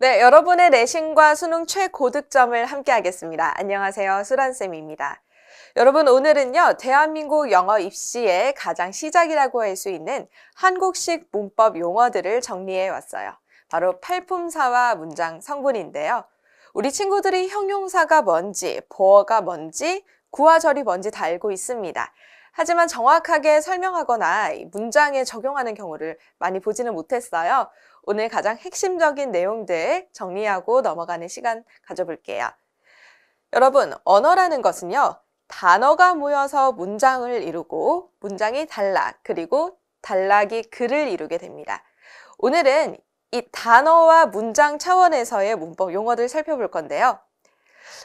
네, 여러분의 내신과 수능 최고득점을 함께 하겠습니다. 안녕하세요. 수란쌤입니다. 여러분, 오늘은요, 대한민국 영어 입시의 가장 시작이라고 할 수 있는 한국식 문법 용어들을 정리해 왔어요. 바로 팔품사와 문장 성분인데요. 우리 친구들이 형용사가 뭔지, 보어가 뭔지, 구화절이 뭔지 다 알고 있습니다. 하지만 정확하게 설명하거나 문장에 적용하는 경우를 많이 보지는 못했어요. 오늘 가장 핵심적인 내용들 정리하고 넘어가는 시간 가져볼게요. 여러분, 언어라는 것은요, 단어가 모여서 문장을 이루고 문장이 단락, 그리고 단락이 글을 이루게 됩니다. 오늘은 이 단어와 문장 차원에서의 문법 용어들 살펴볼 건데요.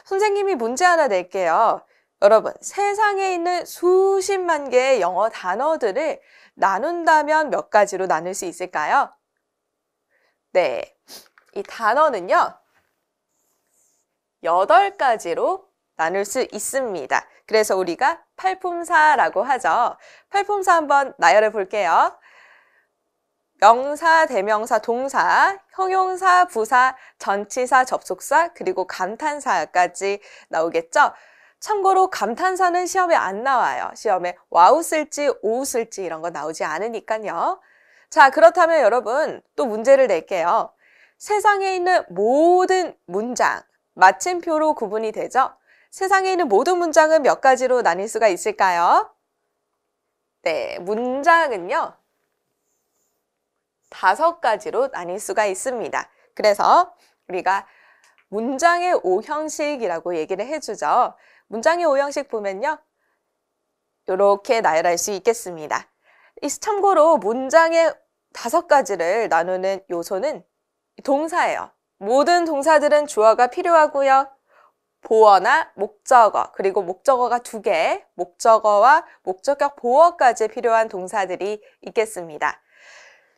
선생님이 문제 하나 낼게요. 여러분, 세상에 있는 수십만 개의 영어 단어들을 나눈다면 몇 가지로 나눌 수 있을까요? 네, 이 단어는요, 8가지로 나눌 수 있습니다. 그래서 우리가 팔품사라고 하죠. 팔품사 한번 나열해 볼게요. 명사, 대명사, 동사, 형용사, 부사, 전치사, 접속사, 그리고 감탄사까지 나오겠죠? 참고로 감탄사는 시험에 안 나와요. 시험에 와우 쓸지 오우 쓸지 이런 거 나오지 않으니까요. 자, 그렇다면 여러분 또 문제를 낼게요. 세상에 있는 모든 문장, 마침표로 구분이 되죠? 세상에 있는 모든 문장은 몇 가지로 나뉠 수가 있을까요? 네, 문장은요, 5가지로 나뉠 수가 있습니다. 그래서 우리가 문장의 5형식이라고 얘기를 해주죠. 문장의 5형식 보면요, 이렇게 나열할 수 있겠습니다. 참고로 문장의 5가지를 나누는 요소는 동사예요. 모든 동사들은 주어가 필요하고요. 보어나 목적어, 그리고 목적어가 2개, 목적어와 목적격 보어까지 필요한 동사들이 있겠습니다.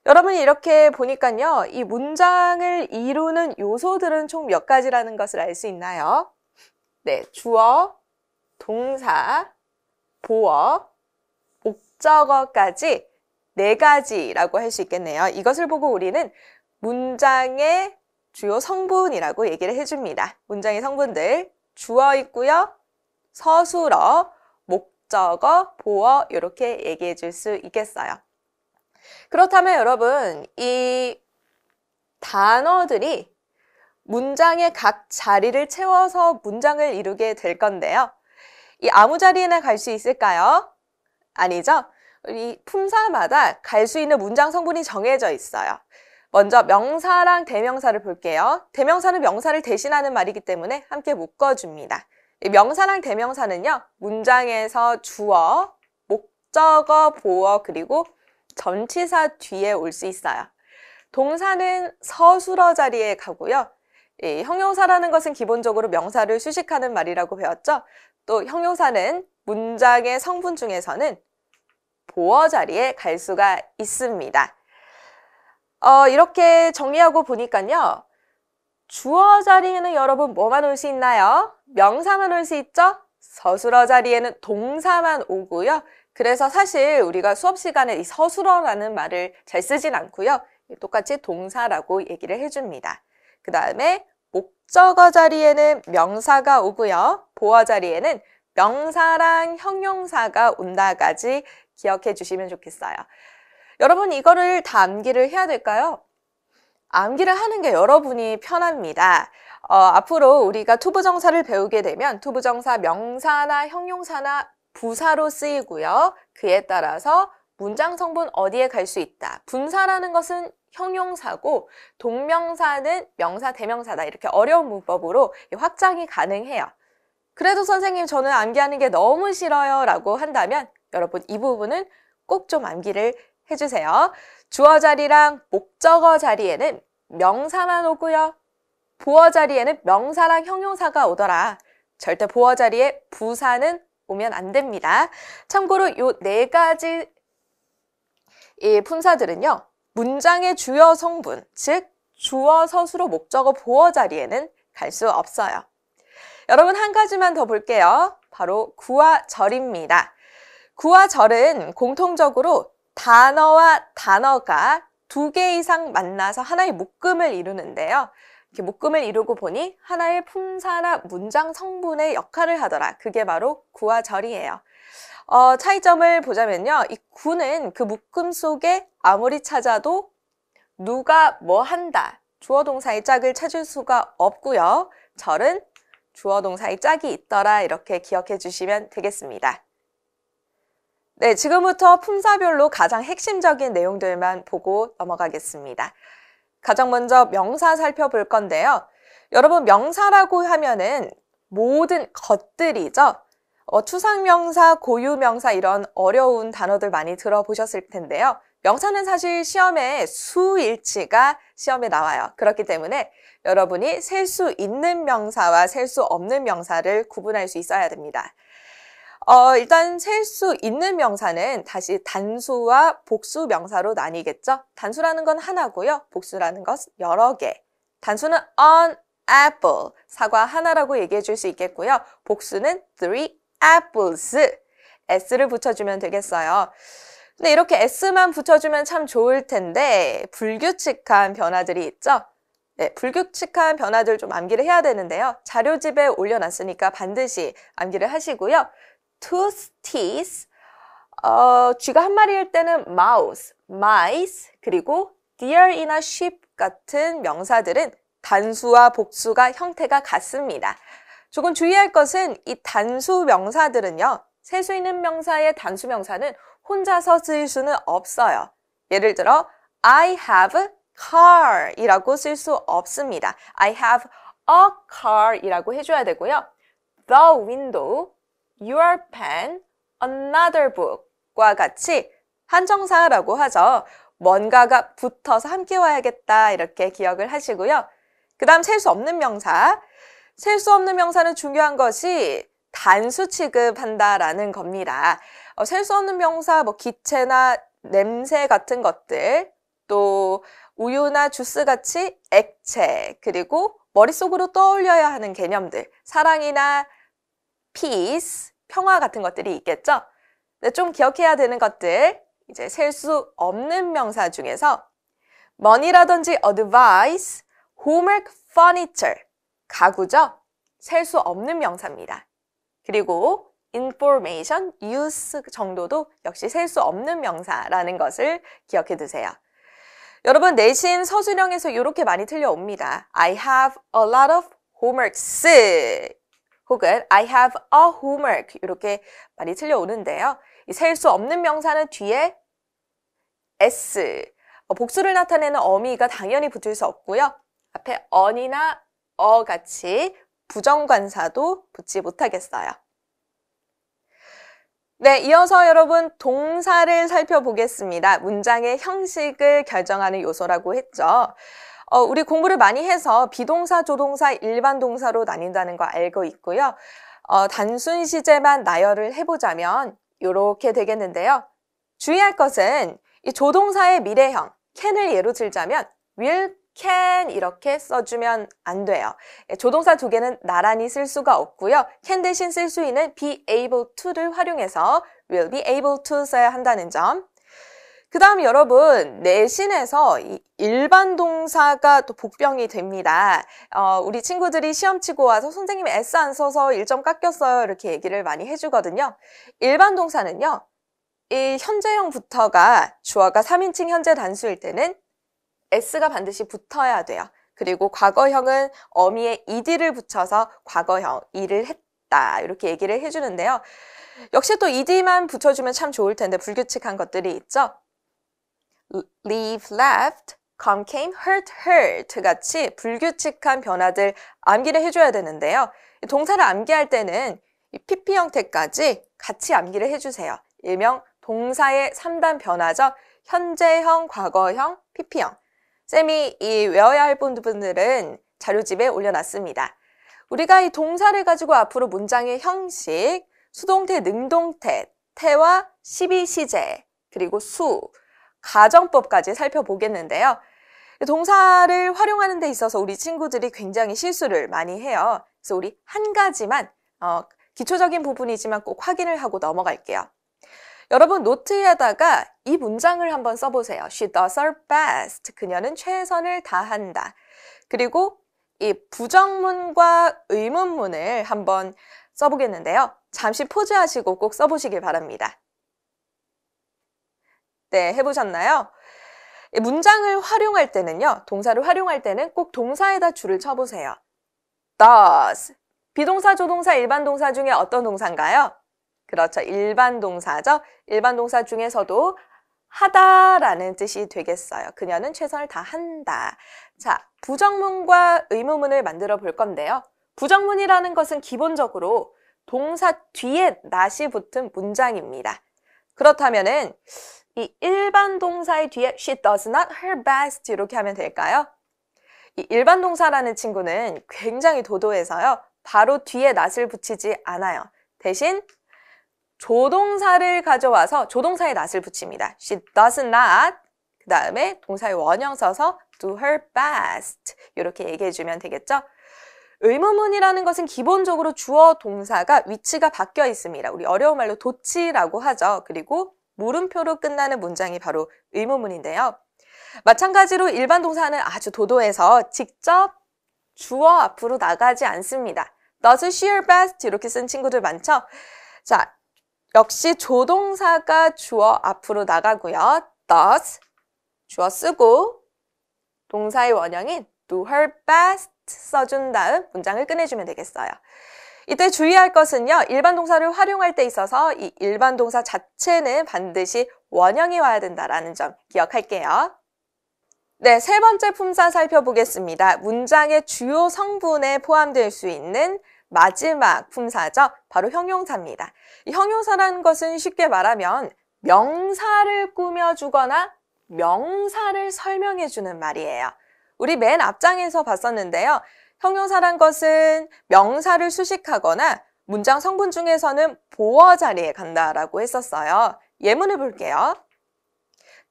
여러분이 이렇게 보니까요, 이 문장을 이루는 요소들은 총 몇 가지라는 것을 알 수 있나요? 네, 주어, 동사, 보어, 목적어까지 4가지라고 할 수 있겠네요. 이것을 보고 우리는 문장의 주요 성분이라고 얘기를 해줍니다. 문장의 성분들, 주어 있고요, 서술어, 목적어, 보어 이렇게 얘기해 줄 수 있겠어요. 그렇다면 여러분, 이 단어들이 문장의 각 자리를 채워서 문장을 이루게 될 건데요. 이 아무 자리에나 갈 수 있을까요? 아니죠? 이 품사마다 갈 수 있는 문장 성분이 정해져 있어요. 먼저 명사랑 대명사를 볼게요. 대명사는 명사를 대신하는 말이기 때문에 함께 묶어줍니다. 이 명사랑 대명사는요, 문장에서 주어, 목적어, 보어, 그리고 전치사 뒤에 올 수 있어요. 동사는 서술어 자리에 가고요. 이 형용사라는 것은 기본적으로 명사를 수식하는 말이라고 배웠죠. 또 형용사는 문장의 성분 중에서는 보어 자리에 갈 수가 있습니다. 이렇게 정리하고 보니까요, 주어 자리에는 여러분 뭐만 올 수 있나요? 명사만 올 수 있죠? 서술어 자리에는 동사만 오고요. 그래서 사실 우리가 수업 시간에 이 서술어라는 말을 잘 쓰진 않고요. 똑같이 동사라고 얘기를 해줍니다. 그 다음에 목적어 자리에는 명사가 오고요. 보어 자리에는 명사랑 형용사가 온다까지 기억해 주시면 좋겠어요. 여러분, 이거를 다 암기를 해야 될까요? 암기를 하는 게 여러분이 편합니다. 앞으로 우리가 투부정사를 배우게 되면 투부정사 명사나 형용사나 부사로 쓰이고요. 그에 따라서 문장 성분 어디에 갈 수 있다. 분사라는 것은 형용사고 동명사는 명사, 대명사다. 이렇게 어려운 문법으로 확장이 가능해요. 그래도 선생님 저는 암기하는 게 너무 싫어요 라고 한다면 여러분 이 부분은 꼭 좀 암기를 해주세요. 주어 자리랑 목적어 자리에는 명사만 오고요. 보어 자리에는 명사랑 형용사가 오더라. 절대 보어 자리에 부사는 오면 안 됩니다. 참고로 이 4가지 이 품사들은요, 문장의 주요 성분, 즉 주어, 서술어, 목적어, 보어 자리에는 갈 수 없어요. 여러분 한 가지만 더 볼게요. 바로 구와 절입니다. 구와 절은 공통적으로 단어와 단어가 2개 이상 만나서 하나의 묶음을 이루는데요. 이렇게 묶음을 이루고 보니 하나의 품사나 문장 성분의 역할을 하더라. 그게 바로 구와 절이에요. 차이점을 보자면요. 이 구는 그 묶음 속에 아무리 찾아도 누가 뭐 한다, 주어 동사의 짝을 찾을 수가 없고요. 절은 주어 동사의 짝이 있더라. 이렇게 기억해 주시면 되겠습니다. 네, 지금부터 품사별로 가장 핵심적인 내용들만 보고 넘어가겠습니다. 가장 먼저 명사 살펴볼 건데요. 여러분, 명사라고 하면은 모든 것들이죠. 추상명사, 고유명사 이런 어려운 단어들 많이 들어보셨을 텐데요. 명사는 사실 시험에 수일치가 시험에 나와요. 그렇기 때문에 여러분이 셀 수 있는 명사와 셀 수 없는 명사를 구분할 수 있어야 됩니다. 일단 셀 수 있는 명사는 다시 단수와 복수 명사로 나뉘겠죠. 단수라는 건 하나고요. 복수라는 것은 여러 개. 단수는 an apple, 사과 하나라고 얘기해 줄 수 있겠고요. 복수는 3 apples, s를 붙여주면 되겠어요. 근데 이렇게 s만 붙여주면 참 좋을 텐데 불규칙한 변화들이 있죠. 네, 불규칙한 변화들 좀 암기를 해야 되는데요. 자료집에 올려놨으니까 반드시 암기를 하시고요. tooth, teeth, 쥐가 한 마리일 때는 mouse, mice, 그리고 deer in a ship 같은 명사들은 단수와 복수가 형태가 같습니다. 조금 주의할 것은 이 단수 명사들은요. 셀 수 있는 명사의 단수 명사는 혼자서 쓸 수는 없어요. 예를 들어 I have car 이라고 쓸 수 없습니다. I have a car 이라고 해줘야 되고요. The window, your pen, another book과 같이 한정사라고 하죠. 뭔가가 붙어서 함께 와야겠다 이렇게 기억을 하시고요. 그 다음 셀 수 없는 명사. 셀 수 없는 명사는 중요한 것이 단수 취급한다라는 겁니다. 셀 수 없는 명사, 기체나 냄새 같은 것들, 또 우유나 주스 같이 액체, 그리고 머릿속으로 떠올려야 하는 개념들, 사랑이나 peace, 평화 같은 것들이 있겠죠? 근데 좀 기억해야 되는 것들, 이제 셀 수 없는 명사 중에서 money라든지 advice, homework, furniture, 가구죠? 셀 수 없는 명사입니다. 그리고 information, use 정도도 역시 셀 수 없는 명사라는 것을 기억해 두세요. 여러분, 내신 서술형에서 이렇게 많이 틀려옵니다. I have a lot of homeworks 혹은 I have a homework 이렇게 많이 틀려오는데요. 이 셀 수 없는 명사는 뒤에 s, 복수를 나타내는 어미가 당연히 붙을 수 없고요. 앞에 on이나 같이 부정관사도 붙지 못하겠어요. 네, 이어서 여러분 동사를 살펴보겠습니다. 문장의 형식을 결정하는 요소라고 했죠. 우리 공부를 많이 해서 비동사, 조동사, 일반 동사로 나뉜다는 거 알고 있고요. 단순 시제만 나열을 해보자면 이렇게 되겠는데요. 주의할 것은 이 조동사의 미래형, can을 예로 들자면 will, can 이렇게 써주면 안 돼요. 조동사 두 개는 나란히 쓸 수가 없고요. can 대신 쓸 수 있는 be able to를 활용해서 will be able to 써야 한다는 점. 그 다음 여러분, 내신에서 이 일반 동사가 또 복병이 됩니다. 우리 친구들이 시험 치고 와서 선생님이 S 안 써서 1점 깎였어요. 이렇게 얘기를 많이 해주거든요. 일반 동사는요, 이 현재형부터가 주어가 3인칭 현재 단수일 때는 s가 반드시 붙어야 돼요. 그리고 과거형은 어미에 ed를 붙여서 과거형, 일을 했다 이렇게 얘기를 해주는데요. 역시 또 ed만 붙여주면 참 좋을 텐데 불규칙한 것들이 있죠. leave, left, come, came, hurt, hurt 같이 불규칙한 변화들 암기를 해줘야 되는데요. 동사를 암기할 때는 이 PP 형태까지 같이 암기를 해주세요. 일명 동사의 3단 변화죠. 현재형, 과거형, PP형. 쌤이 이 외워야 할 부분들은 자료집에 올려놨습니다. 우리가 이 동사를 가지고 앞으로 문장의 형식, 수동태, 능동태, 태와 12시제, 그리고 수, 가정법까지 살펴보겠는데요. 동사를 활용하는 데 있어서 우리 친구들이 굉장히 실수를 많이 해요. 그래서 우리 한 가지만 기초적인 부분이지만 꼭 확인을 하고 넘어갈게요. 여러분 노트에다가 이 문장을 한번 써보세요. She does her best. 그녀는 최선을 다한다. 그리고 이 부정문과 의문문을 한번 써보겠는데요. 잠시 포즈하시고 꼭 써보시길 바랍니다. 네, 해보셨나요? 문장을 활용할 때는요, 동사를 활용할 때는 꼭 동사에다 줄을 쳐보세요. does. 비동사, 조동사, 일반 동사 중에 어떤 동사인가요? 그렇죠. 일반 동사죠. 일반 동사 중에서도 하다라는 뜻이 되겠어요. 그녀는 최선을 다한다. 자, 부정문과 의문문을 만들어 볼 건데요. 부정문이라는 것은 기본적으로 동사 뒤에 not이 붙은 문장입니다. 그렇다면은 이 일반 동사의 뒤에 she does not her best 이렇게 하면 될까요? 이 일반 동사라는 친구는 굉장히 도도해서요. 바로 뒤에 not을 붙이지 않아요. 대신 조동사를 가져와서 조동사에 not을 붙입니다. She does not. 그 다음에 동사의 원형 써서 do her best. 이렇게 얘기해 주면 되겠죠? 의문문이라는 것은 기본적으로 주어 동사가 위치가 바뀌어 있습니다. 우리 어려운 말로 도치라고 하죠. 그리고 물음표로 끝나는 문장이 바로 의문문인데요. 마찬가지로 일반 동사는 아주 도도해서 직접 주어 앞으로 나가지 않습니다. Does she her best 이렇게 쓴 친구들 많죠? 자, 역시 조동사가 주어 앞으로 나가고요. does 주어 쓰고 동사의 원형인 do her best 써준 다음 문장을 끝내주면 되겠어요. 이때 주의할 것은요. 일반 동사를 활용할 때 있어서 이 일반 동사 자체는 반드시 원형이 와야 된다라는 점 기억할게요. 네, 세 번째 품사 살펴보겠습니다. 문장의 주요 성분에 포함될 수 있는 마지막 품사죠. 바로 형용사입니다. 이 형용사라는 것은 쉽게 말하면 명사를 꾸며주거나 명사를 설명해주는 말이에요. 우리 맨 앞장에서 봤었는데요. 형용사란 것은 명사를 수식하거나 문장 성분 중에서는 보어 자리에 간다라고 했었어요. 예문을 볼게요.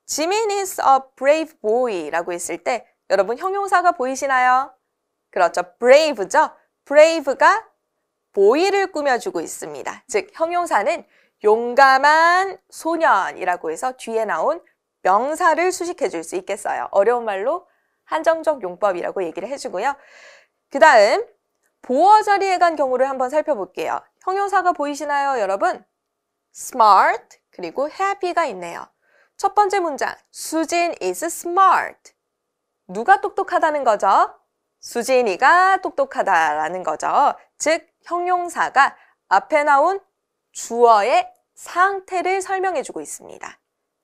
Jimin is a brave boy 라고 했을 때 여러분 형용사가 보이시나요? 그렇죠. brave죠. brave가 boy를 꾸며주고 있습니다. 즉 형용사는 용감한 소년이라고 해서 뒤에 나온 명사를 수식해 줄 수 있겠어요. 어려운 말로 한정적 용법이라고 얘기를 해주고요. 그 다음 보어 자리에 간 경우를 한번 살펴볼게요. 형용사가 보이시나요, 여러분? smart 그리고 happy가 있네요. 첫 번째 문장, 수진 is smart. 누가 똑똑하다는 거죠? 수진이가 똑똑하다라는 거죠. 즉 형용사가 앞에 나온 주어의 상태를 설명해주고 있습니다.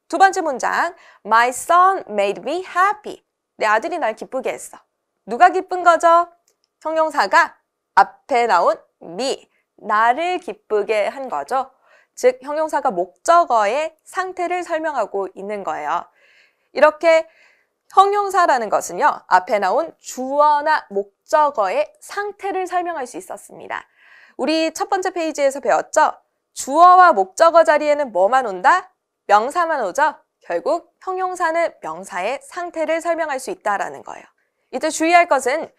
두 번째 문장, my son made me happy. 내 아들이 날 기쁘게 했어. 누가 기쁜 거죠? 형용사가 앞에 나온 me, 나를 기쁘게 한 거죠. 즉 형용사가 목적어의 상태를 설명하고 있는 거예요. 이렇게 형용사라는 것은요. 앞에 나온 주어나 목적어의 상태를 설명할 수 있었습니다. 우리 첫 번째 페이지에서 배웠죠? 주어와 목적어 자리에는 뭐만 온다? 명사만 오죠? 결국 형용사는 명사의 상태를 설명할 수 있다라는 거예요. 이때 주의할 것은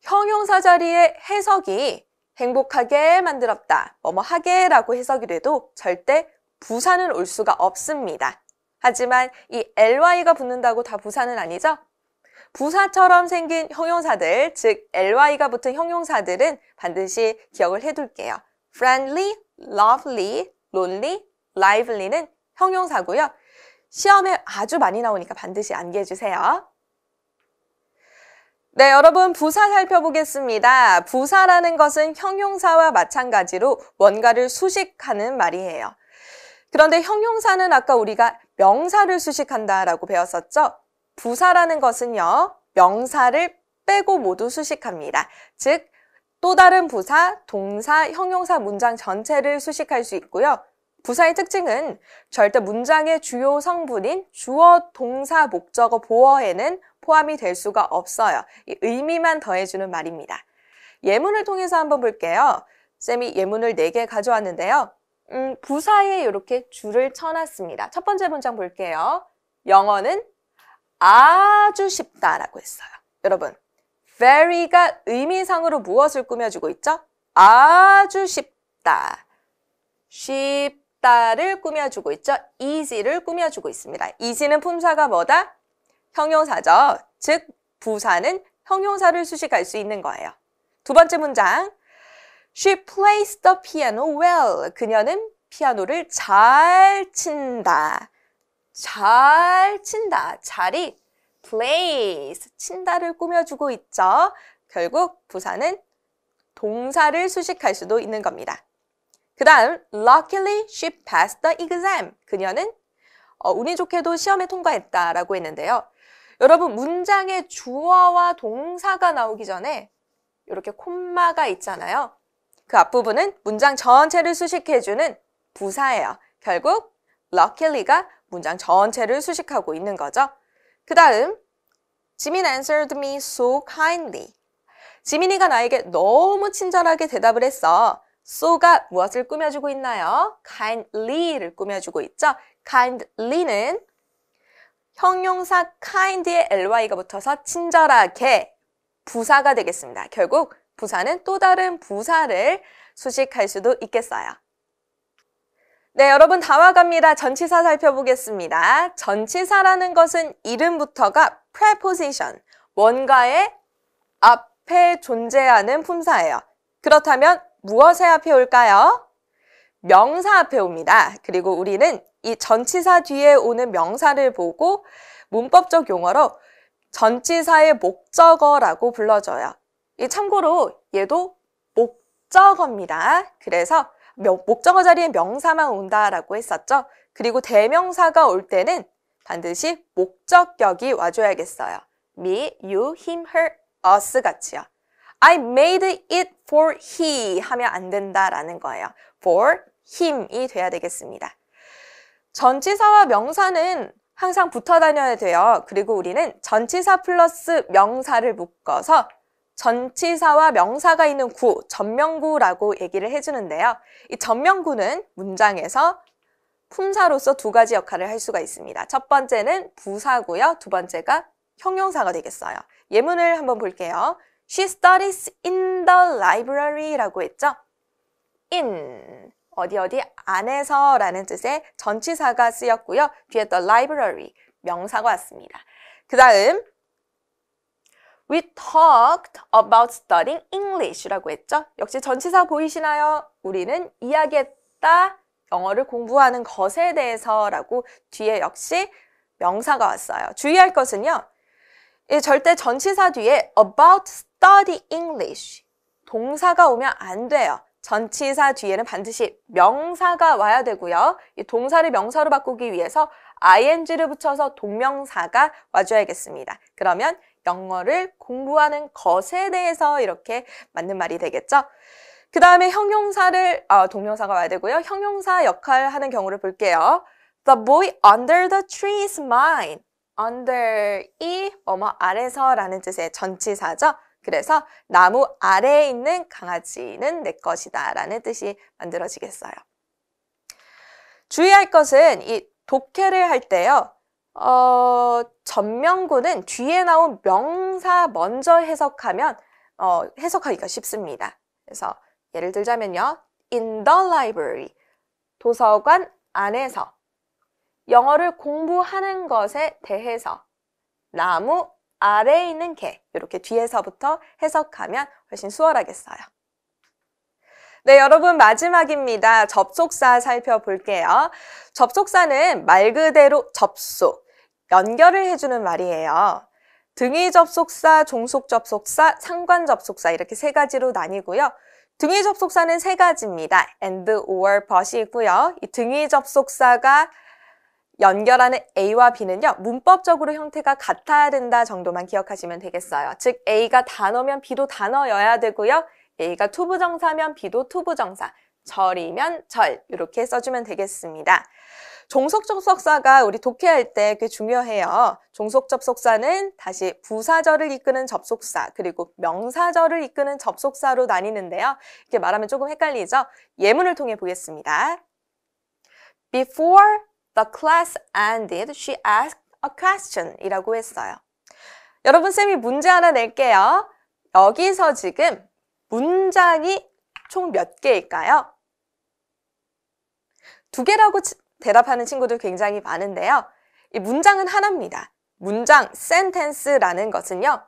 형용사 자리의 해석이 행복하게 만들었다, 뭐뭐하게 라고 해석이 돼도 절대 부사는 올 수가 없습니다. 하지만 이 ly가 붙는다고 다 부사는 아니죠? 부사처럼 생긴 형용사들, 즉 ly가 붙은 형용사들은 반드시 기억을 해둘게요. friendly, lovely, lonely, lively는 형용사고요. 시험에 아주 많이 나오니까 반드시 암기해주세요. 네, 여러분 부사 살펴보겠습니다. 부사라는 것은 형용사와 마찬가지로 뭔가를 수식하는 말이에요. 그런데 형용사는 아까 우리가 명사를 수식한다라고 배웠었죠? 부사라는 것은요, 명사를 빼고 모두 수식합니다. 즉, 또 다른 부사, 동사, 형용사 문장 전체를 수식할 수 있고요. 부사의 특징은 절대 문장의 주요 성분인 주어, 동사, 목적어, 보어에는 포함이 될 수가 없어요. 이 의미만 더해주는 말입니다. 예문을 통해서 한번 볼게요. 쌤이 예문을 4개 가져왔는데요. 부사에 이렇게 줄을 쳐놨습니다. 첫 번째 문장 볼게요. 영어는 아주 쉽다라고 했어요. 여러분, very가 의미상으로 무엇을 꾸며주고 있죠? 아주 쉽다. 쉽다를 꾸며주고 있죠. easy를 꾸며주고 있습니다. easy는 품사가 뭐다? 형용사죠. 즉 부사는 형용사를 수식할 수 있는 거예요. 두 번째 문장. She plays the piano well. 그녀는 피아노를 잘 친다. 잘 친다. 잘이 plays, 친다를 꾸며주고 있죠. 결국 부사는 동사를 수식할 수도 있는 겁니다. 그 다음, luckily she passed the exam. 그녀는 운이 좋게도 시험에 통과했다라고 했는데요. 여러분, 문장에 주어와 동사가 나오기 전에 이렇게 콤마가 있잖아요. 그 앞부분은 문장 전체를 수식해주는 부사예요. 결국 luckily가 문장 전체를 수식하고 있는 거죠. 그 다음, 지민 answered me so kindly. 지민이가 나에게 너무 친절하게 대답을 했어. so가 무엇을 꾸며주고 있나요? kindly를 꾸며주고 있죠. kindly는 형용사 kind에 ly가 붙어서 친절하게 부사가 되겠습니다. 결국 부사는 또 다른 부사를 수식할 수도 있겠어요. 네, 여러분 다 와갑니다. 전치사 살펴보겠습니다. 전치사라는 것은 이름부터가 preposition, 뭔가의 앞에 존재하는 품사예요. 그렇다면 무엇의 앞에 올까요? 명사 앞에 옵니다. 그리고 우리는 이 전치사 뒤에 오는 명사를 보고 문법적 용어로 전치사의 목적어라고 불러줘요. 참고로 얘도 목적어입니다. 그래서 목적어 자리에 명사만 온다라고 했었죠. 그리고 대명사가 올 때는 반드시 목적격이 와줘야겠어요. me, you, him, her, us 같이요. I made it for he 하면 안 된다라는 거예요. for him이 돼야 되겠습니다. 전치사와 명사는 항상 붙어 다녀야 돼요. 그리고 우리는 전치사 플러스 명사를 묶어서 전치사와 명사가 있는 구, 전명구라고 얘기를 해주는데요. 이 전명구는 문장에서 품사로서 두 가지 역할을 할 수가 있습니다. 첫 번째는 부사고요. 두 번째가 형용사가 되겠어요. 예문을 한번 볼게요. She studies in the library라고 했죠. in, 어디 안에서 라는 뜻의 전치사가 쓰였고요. 뒤에 the library, 명사가 왔습니다. 그 다음 We talked about studying English라고 했죠. 역시 전치사 보이시나요? 우리는 이야기했다, 영어를 공부하는 것에 대해서라고 뒤에 역시 명사가 왔어요. 주의할 것은요. 절대 전치사 뒤에 about study English, 동사가 오면 안 돼요. 전치사 뒤에는 반드시 명사가 와야 되고요. 이 동사를 명사로 바꾸기 위해서 ing를 붙여서 동명사가 와줘야겠습니다. 그러면 영어를 공부하는 것에 대해서 이렇게 맞는 말이 되겠죠. 그 다음에 형용사를 동명사가 와야 되고요. 형용사 역할 하는 경우를 볼게요. The boy under the tree is mine. under 이 뭐뭐 아래서 라는 뜻의 전치사죠. 그래서 나무 아래에 있는 강아지는 내 것이다 라는 뜻이 만들어지겠어요. 주의할 것은 이 독해를 할 때요. 전명구는 뒤에 나온 명사 먼저 해석하면 해석하기가 쉽습니다. 그래서 예를 들자면요. In the library, 도서관 안에서, 영어를 공부하는 것에 대해서, 나무 아래에 있는 개, 이렇게 뒤에서부터 해석하면 훨씬 수월하겠어요. 네, 여러분 마지막입니다. 접속사 살펴볼게요. 접속사는 말 그대로 접속, 연결을 해주는 말이에요. 등위 접속사, 종속 접속사, 상관 접속사 이렇게 세 가지로 나뉘고요. 등위 접속사는 세 가지입니다. and, or, but이 있고요. 이 등위 접속사가 연결하는 A와 B는요. 문법적으로 형태가 같아야 된다 정도만 기억하시면 되겠어요. 즉 A가 단어면 B도 단어여야 되고요. A가 투부정사면 B도 투부정사, 절이면 절 이렇게 써주면 되겠습니다. 종속 접속사가 우리 독해할 때 꽤 중요해요. 종속 접속사는 다시 부사절을 이끄는 접속사 그리고 명사절을 이끄는 접속사로 나뉘는데요. 이렇게 말하면 조금 헷갈리죠? 예문을 통해 보겠습니다. Before the class ended, she asked a question 이라고 했어요. 여러분 쌤이 문제 하나 낼게요. 여기서 지금 문장이 총 몇 개일까요? 2개라고 대답하는 친구들 굉장히 많은데요. 이 문장은 하나입니다. 문장, sentence라는 것은요.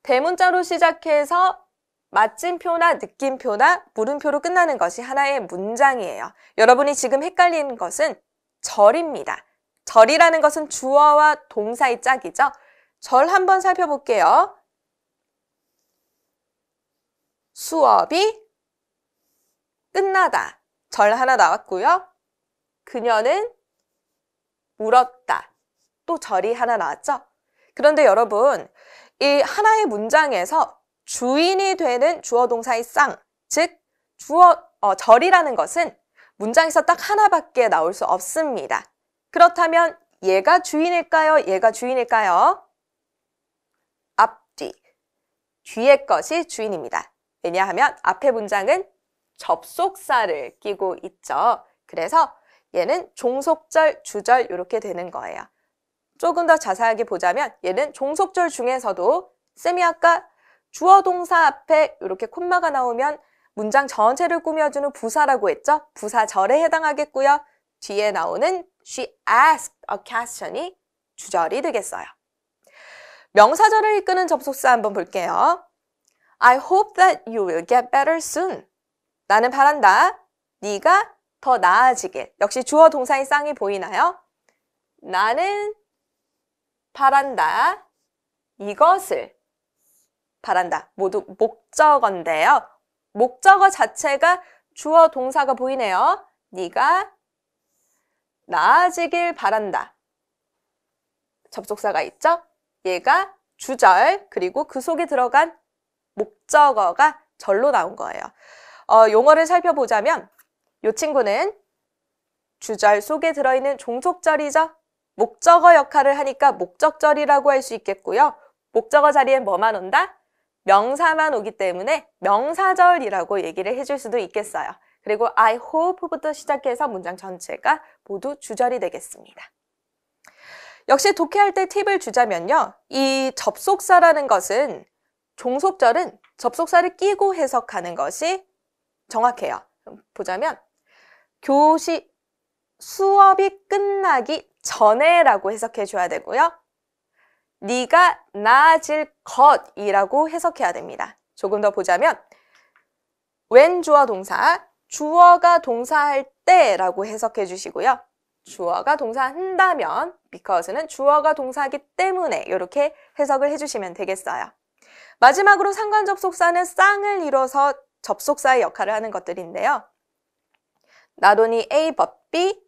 대문자로 시작해서 마침표나 느낌표나 물음표로 끝나는 것이 하나의 문장이에요. 여러분이 지금 헷갈리는 것은 절입니다. 절이라는 것은 주어와 동사의 짝이죠. 절 한번 살펴볼게요. 수업이 끝나다. 절 하나 나왔고요. 그녀는 울었다. 또 절이 하나 나왔죠. 그런데 여러분, 이 하나의 문장에서 주인이 되는 주어 동사의 쌍, 즉 절이라는 것은 문장에서 딱 하나밖에 나올 수 없습니다. 그렇다면 얘가 주인일까요? 얘가 주인일까요? 앞뒤. 뒤의 것이 주인입니다. 왜냐하면 앞의 문장은 접속사를 끼고 있죠. 그래서 얘는 종속절, 주절 이렇게 되는 거예요. 조금 더 자세하게 보자면 얘는 종속절 중에서도 쌤이 아까 주어 동사 앞에 이렇게 콤마가 나오면 문장 전체를 꾸며주는 부사라고 했죠? 부사절에 해당하겠고요. 뒤에 나오는 she asked a question이 주절이 되겠어요. 명사절을 이끄는 접속사 한번 볼게요. I hope that you will get better soon. 나는 바란다. 네가 더 나아지길. 역시 주어 동사의 쌍이 보이나요? 나는 바란다. 이것을 바란다. 모두 목적어인데요. 목적어 자체가 주어 동사가 보이네요. 네가 나아지길 바란다. 접속사가 있죠? 얘가 주절, 그리고 그 속에 들어간 목적어가 절로 나온 거예요. 용어를 살펴보자면 이 친구는 주절 속에 들어있는 종속절이죠. 목적어 역할을 하니까 목적절이라고 할 수 있겠고요. 목적어 자리엔 뭐만 온다? 명사만 오기 때문에 명사절이라고 얘기를 해줄 수도 있겠어요. 그리고 I hope부터 시작해서 문장 전체가 모두 주절이 되겠습니다. 역시 독해할 때 팁을 주자면요. 이 접속사라는 것은 종속절은 접속사를 끼고 해석하는 것이 정확해요. 보자면 수업이 끝나기 전에라고 해석해 줘야 되고요. 네가 나아질 것이라고 해석해야 됩니다. 조금 더 보자면 when 주어 동사, 주어가 동사할 때라고 해석해 주시고요. 주어가 동사한다면 because는 주어가 동사하기 때문에 이렇게 해석을 해주시면 되겠어요. 마지막으로 상관접속사는 쌍을 이뤄서 접속사의 역할을 하는 것들인데요. Not only A but B,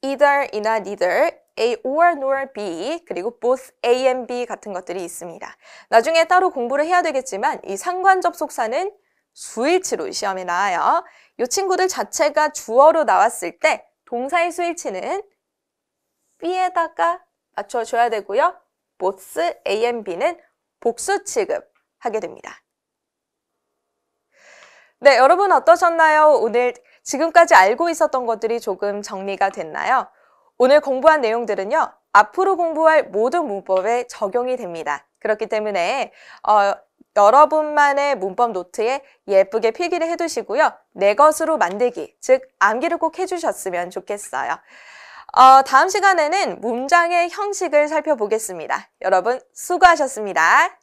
either 이나 neither, A or nor B, 그리고 both A and B 같은 것들이 있습니다. 나중에 따로 공부를 해야 되겠지만 이 상관접속사는 수일치로 시험에 나와요. 이 친구들 자체가 주어로 나왔을 때 동사의 수일치는 B에다가 맞춰줘야 되고요. both A and B는 복수 취급하게 됩니다. 네, 여러분 어떠셨나요? 오늘 지금까지 알고 있었던 것들이 조금 정리가 됐나요? 오늘 공부한 내용들은요. 앞으로 공부할 모든 문법에 적용이 됩니다. 그렇기 때문에 여러분만의 문법 노트에 예쁘게 필기를 해두시고요. 내 것으로 만들기, 즉 암기를 꼭 해주셨으면 좋겠어요. 다음 시간에는 문장의 형식을 살펴보겠습니다. 여러분 수고하셨습니다.